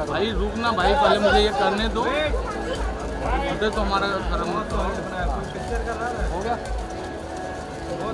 भाई रुकना भाई, पहले मुझे ये करने दो, उधर तो हमारा कर्म हो गया।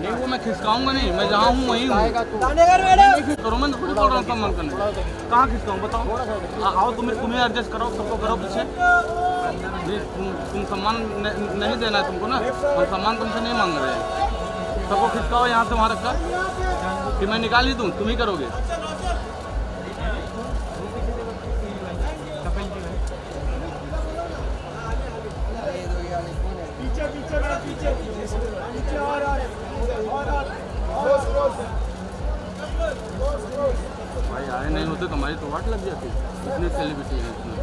नहीं वो मैं खिसकाऊंगा नहीं, मैं जहाँ हूँ वहीं हूँ। करो मैं थोड़ी बोल रहा हूँ सम्मान करने, कहाँ खिसकाऊँ बताओ? आओ तुम्हें एडजस्ट करो, सबको करो पीछे। तुम सम्मान नहीं देना है तुमको ना, हम सम्मान तुमसे नहीं मांग रहे हैं। सबको खिसकाओ यहाँ से वहाँ रख कर, कि मैं निकाल ही दूँ, तुम ही करोगे। भाई आए नहीं होते तो हमारी तो वाट लग जाती, इतनी सेलिब्रिटी है इसमें।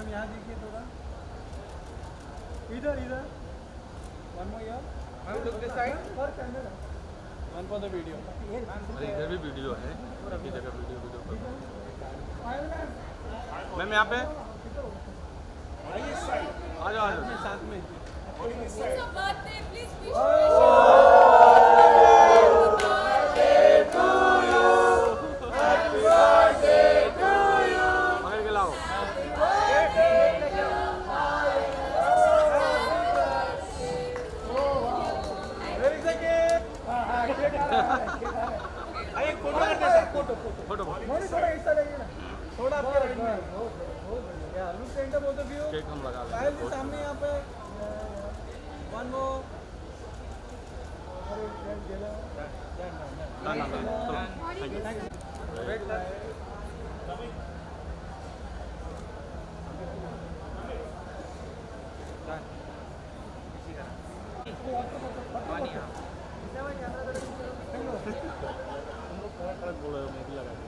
मैम यहाँ देखिए थोड़ा, इधर इधर, one more here. Ma'am, look this side. For camera. One for the video. अरे इधर भी वीडियो है, एक ही जगह वीडियो कर। मैम यहाँ पे आ जाओ साथ में। It's a birthday, please wish पकड़ के लाओ। फोटो करते हैं, फोटो फोटो मोनी थोड़ा इस साइड आइए ना, थोड़ा आपके राइट में, या look centre both of you, cake हम लगा लेंगे। पायल के सामने यहाँ पे, वन मोर, ना चलो थैंक यू। बोलो मैं भी लगा दूँ।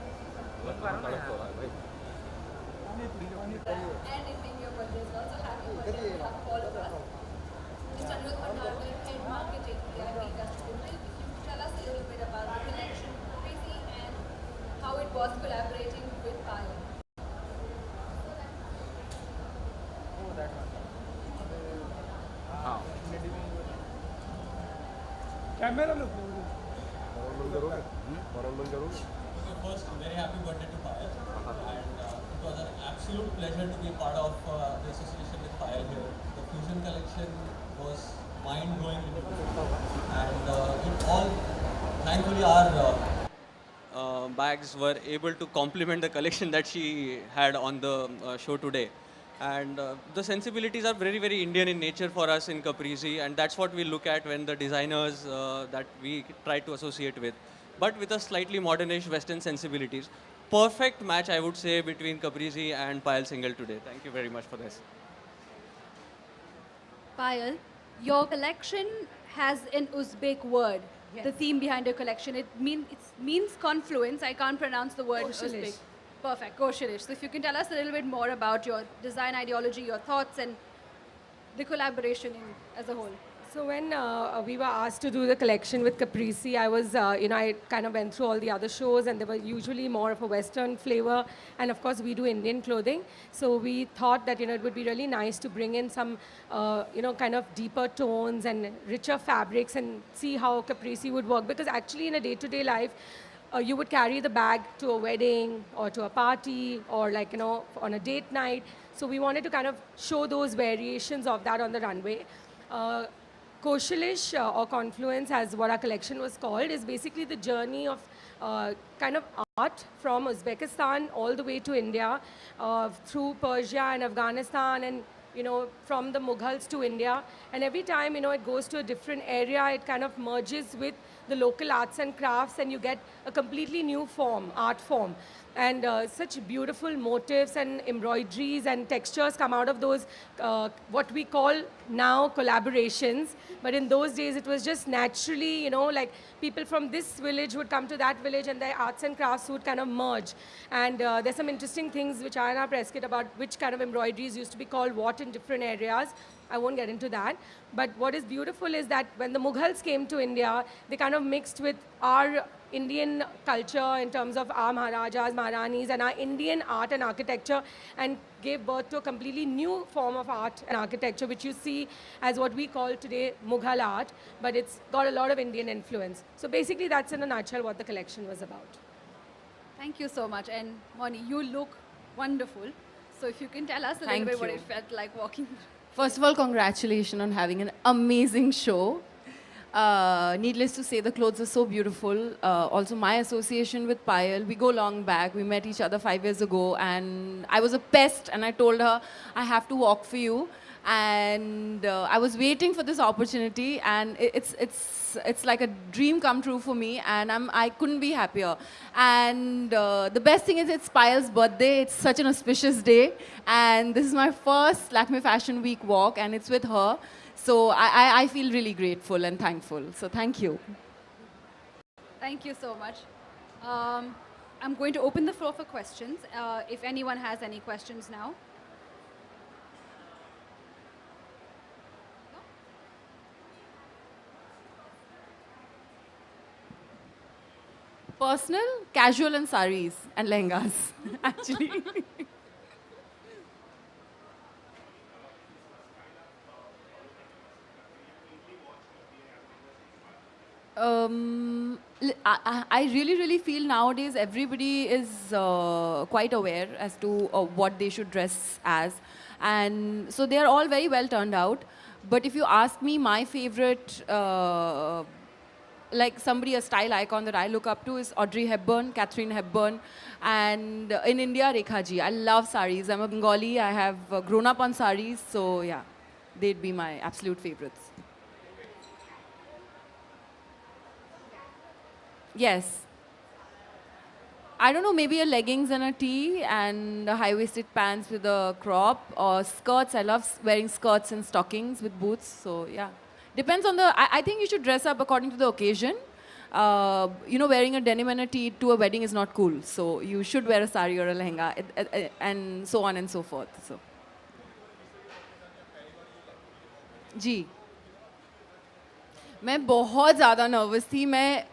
and ending your birthday is also happy birthday to all of us. Mr. Anuruddh Bhandar, Head Marketing, VIP Customer. If you could tell us a little bit about the connection with Prissy and how it was collaborating with Payal. हाँ camera look First, very happy birthday to Payal, and it was an absolute pleasure to be part of the association with Payal here. The fusion collection was mind-blowing, and it all, thankfully, our bags were able to complement the collection that she had on the show today. And the sensibilities are very, very Indian in nature for us in Caprese, and that's what we look at when the designers that we try to associate with, but with a slightly modernish Western sensibilities. Perfect match, I would say, between Caprese and Payal Single today. Thank you very much for this. Payal, your collection has an Uzbek word. Yes. The theme behind your collection, it means confluence. I can't pronounce the word Koshalish. Uzbek. Perfect, Koshalish. So if you can tell us a little bit more about your design ideology, your thoughts, and the collaboration as a whole. So when we were asked to do the collection with Caprese, I was, I kind of went through all the other shows, and they were usually more of a Western flavor. And of course, we do Indian clothing. So we thought that, it would be really nice to bring in some, kind of deeper tones and richer fabrics and see how Caprese would work. Because actually, in a day-to-day life, you would carry the bag to a wedding or to a party or on a date night. So we wanted to kind of show those variations of that on the runway. Koshalish or Confluence, as what our collection was called, is basically the journey of kind of art from Uzbekistan all the way to India, through Persia and Afghanistan, and from the Mughals to India. And every time it goes to a different area, it kind of merges with the local arts and crafts, and you get a completely new form, art form. And such beautiful motifs and embroideries and textures come out of those, what we call now collaborations. But in those days, it was just naturally, like people from this village would come to that village and their arts and crafts would kind of merge. And there's some interesting things which are in our press kit about which kind of embroideries used to be called what in different areas. I won't get into that. But what is beautiful is that when the Mughals came to India, they kind of mixed with our Indian culture in terms of our Maharajas, Maharanis, and our Indian art and architecture, and gave birth to a completely new form of art and architecture, which you see as what we call today Mughal art, but it's got a lot of Indian influence. So basically, that's in a nutshell what the collection was about. Thank you so much. And Mouni, you look wonderful. So if you can tell us a little bit what it felt like walking. First of all, congratulations on having an amazing show. Needless to say, the clothes are so beautiful. Also, my association with Payal, we go long back. We met each other 5 years ago, and I was a pest, and I told her, I have to walk for you. And I was waiting for this opportunity, and it's like a dream come true for me, and I couldn't be happier. And the best thing is it's Payal's birthday. It's such an auspicious day, and this is my first Lakme Fashion Week walk, and it's with her. So I feel really grateful and thankful. So thank you. Thank you so much. I'm going to open the floor for questions. If anyone has any questions now. Personal, casual and saris and lehengas, actually. I really, really feel nowadays everybody is quite aware as to what they should dress as. And so they are all very well turned out. But if you ask me, my favorite, like somebody, a style icon that I look up to is Audrey Hepburn, Catherine Hepburn. And in India, Rekha ji. I love saris. I'm a Bengali. I have grown up on saris. So yeah, they'd be my absolute favorites. Yes. I don't know, maybe a leggings and a tee and a high-waisted pants with a crop or skirts. I love wearing skirts and stockings with boots. So yeah, depends on the. I think you should dress up according to the occasion. You know, wearing a denim and a tee to a wedding is not cool. So you should wear a sari or a lehenga and so on and so forth. So. जी मैं बहुत ज़्यादा nervous थी मैं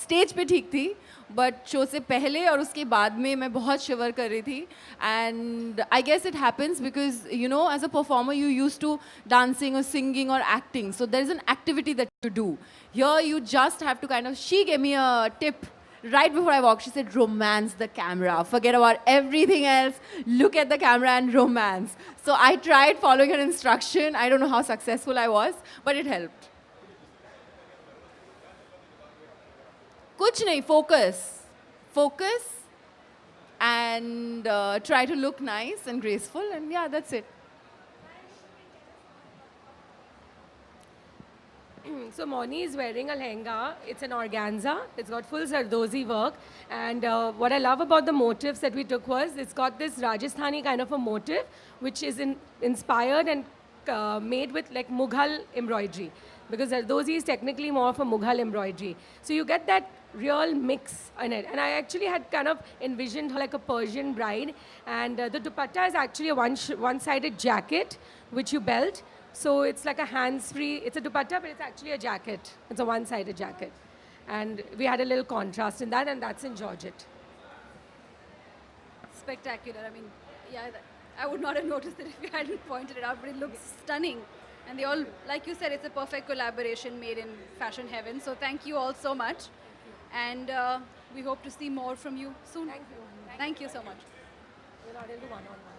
stage पे ठीक थी but show से पहले और उसके बाद में मैं बहुत शिवर कर रही थी and I guess it happens because you know as a performer you use to dancing और सिंगिंग और acting so there is an activity that you do here you just have to kind of she gave me a tip right before I walked, she said, romance the camera. Forget about everything else. Look at the camera and romance. So I tried following her instruction. I don't know how successful I was, but it helped. Kuch nahi, focus. Focus and try to look nice and graceful. And yeah, that's it. So Mouni is wearing a lehenga. It's an organza. It's got full Zardozi work. And what I love about the motifs that we took was it's got this Rajasthani kind of a motif, which is inspired and made with like Mughal embroidery. Because Zardozi is technically more of a Mughal embroidery. So you get that real mix in it. And I actually had kind of envisioned her like a Persian bride. And the dupatta is actually a one-sided jacket, which you belt. So it's like a hands-free, it's a dupatta, but it's actually a jacket. It's a one-sided jacket. And we had a little contrast in that, and that's in Georgette. Spectacular. I mean, yeah, I would not have noticed it if you hadn't pointed it out, but it looks stunning. And they all, like you said, it's a perfect collaboration made in fashion heaven. So thank you all so much. And we hope to see more from you soon. Thank you. Thank you so much. We're not into one-on-one.